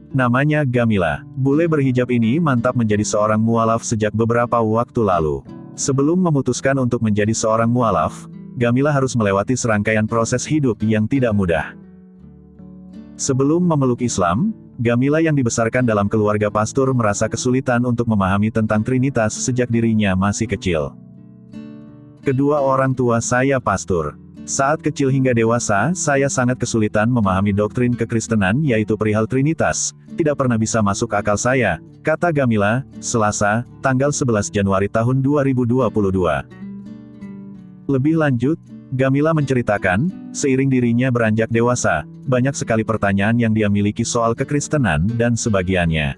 Namanya Gamila. Bule berhijab ini mantap menjadi seorang mualaf sejak beberapa waktu lalu. Sebelum memutuskan untuk menjadi seorang mualaf, Gamila harus melewati serangkaian proses hidup yang tidak mudah. Sebelum memeluk Islam, Gamila yang dibesarkan dalam keluarga pastor merasa kesulitan untuk memahami tentang Trinitas sejak dirinya masih kecil. Kedua orang tua saya pastor. Saat kecil hingga dewasa, saya sangat kesulitan memahami doktrin kekristenan yaitu perihal Trinitas. Tidak pernah bisa masuk akal saya, kata Gamila, Selasa, tanggal 11 Januari tahun 2022. Lebih lanjut, Gamila menceritakan, seiring dirinya beranjak dewasa, banyak sekali pertanyaan yang dia miliki soal kekristenan dan sebagiannya.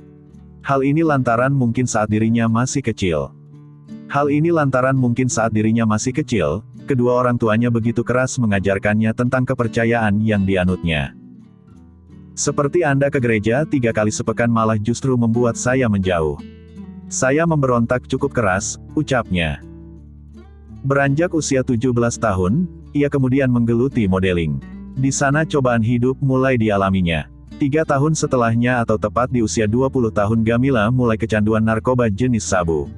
Hal ini lantaran mungkin saat dirinya masih kecil. Kedua orang tuanya begitu keras mengajarkannya tentang kepercayaan yang dianutnya. Seperti Anda ke gereja 3 kali sepekan malah justru membuat saya menjauh. Saya memberontak cukup keras, ucapnya. Beranjak usia 17 tahun, ia kemudian menggeluti modeling. Di sana cobaan hidup mulai dialaminya. 3 tahun setelahnya atau tepat di usia 20 tahun Gamila mulai kecanduan narkoba jenis sabu.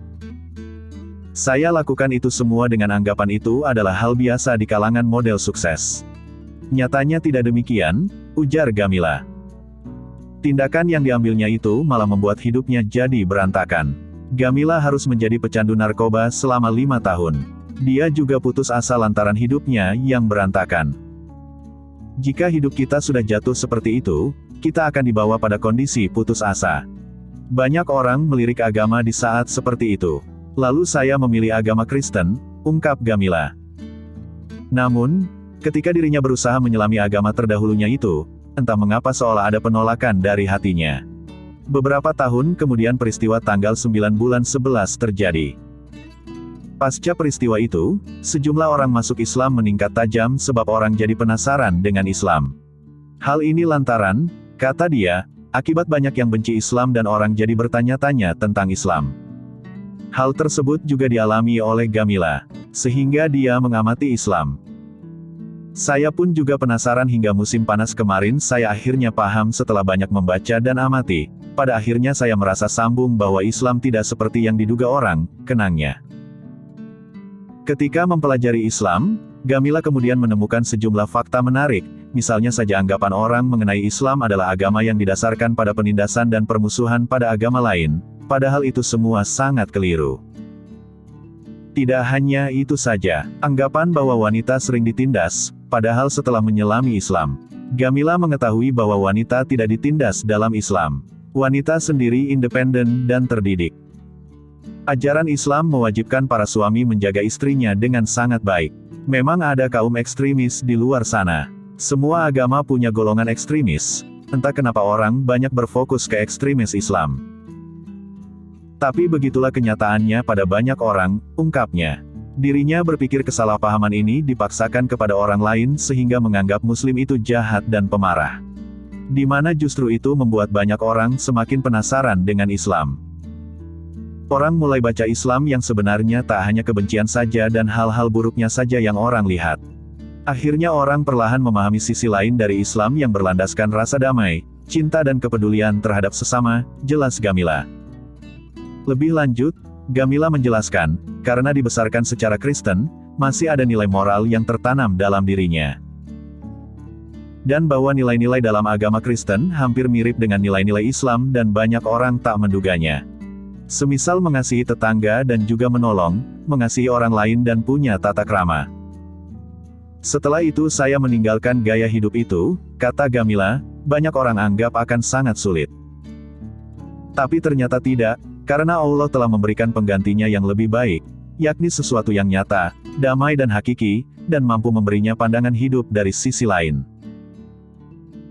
Saya lakukan itu semua dengan anggapan itu adalah hal biasa di kalangan model sukses. Nyatanya tidak demikian, ujar Gamila. Tindakan yang diambilnya itu malah membuat hidupnya jadi berantakan. Gamila harus menjadi pecandu narkoba selama 5 tahun. Dia juga putus asa lantaran hidupnya yang berantakan. Jika hidup kita sudah jatuh seperti itu, kita akan dibawa pada kondisi putus asa. Banyak orang melirik agama di saat seperti itu. Lalu saya memilih agama Kristen, ungkap Gamila. Namun, ketika dirinya berusaha menyelami agama terdahulunya itu, entah mengapa seolah ada penolakan dari hatinya. Beberapa tahun kemudian peristiwa tanggal 9 bulan 11 terjadi. Pasca peristiwa itu, sejumlah orang masuk Islam meningkat tajam sebab orang jadi penasaran dengan Islam. Hal ini lantaran, kata dia, akibat banyak yang benci Islam dan orang jadi bertanya-tanya tentang Islam. Hal tersebut juga dialami oleh Gamila, sehingga dia mengamati Islam. Saya pun juga penasaran hingga musim panas kemarin saya akhirnya paham setelah banyak membaca dan amati. Pada akhirnya saya merasa sambung bahwa Islam tidak seperti yang diduga orang, kenangnya. Ketika mempelajari Islam, Gamila kemudian menemukan sejumlah fakta menarik, misalnya saja anggapan orang mengenai Islam adalah agama yang didasarkan pada penindasan dan permusuhan pada agama lain, padahal itu semua sangat keliru. Tidak hanya itu saja, anggapan bahwa wanita sering ditindas, padahal setelah menyelami Islam, Gamila mengetahui bahwa wanita tidak ditindas dalam Islam. Wanita sendiri independen dan terdidik. Ajaran Islam mewajibkan para suami menjaga istrinya dengan sangat baik. Memang ada kaum ekstremis di luar sana. Semua agama punya golongan ekstremis. Entah kenapa orang banyak berfokus ke ekstremis Islam. Tapi begitulah kenyataannya pada banyak orang, ungkapnya. Dirinya berpikir kesalahpahaman ini dipaksakan kepada orang lain sehingga menganggap Muslim itu jahat dan pemarah. Di mana justru itu membuat banyak orang semakin penasaran dengan Islam. Orang mulai baca Islam yang sebenarnya tak hanya kebencian saja dan hal-hal buruknya saja yang orang lihat. Akhirnya orang perlahan memahami sisi lain dari Islam yang berlandaskan rasa damai, cinta dan kepedulian terhadap sesama, jelas Gamila. Lebih lanjut, Gamila menjelaskan, karena dibesarkan secara Kristen, masih ada nilai moral yang tertanam dalam dirinya. Dan bahwa nilai-nilai dalam agama Kristen hampir mirip dengan nilai-nilai Islam dan banyak orang tak menduganya. Semisal mengasihi tetangga dan juga menolong, mengasihi orang lain dan punya tata krama. Setelah itu saya meninggalkan gaya hidup itu, kata Gamila, banyak orang anggap akan sangat sulit. Tapi ternyata tidak, karena Allah telah memberikan penggantinya yang lebih baik, yakni sesuatu yang nyata, damai dan hakiki, dan mampu memberinya pandangan hidup dari sisi lain.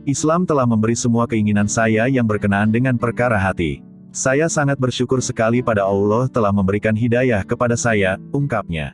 Islam telah memberi semua keinginan saya yang berkenaan dengan perkara hati. Saya sangat bersyukur sekali pada Allah telah memberikan hidayah kepada saya, ungkapnya.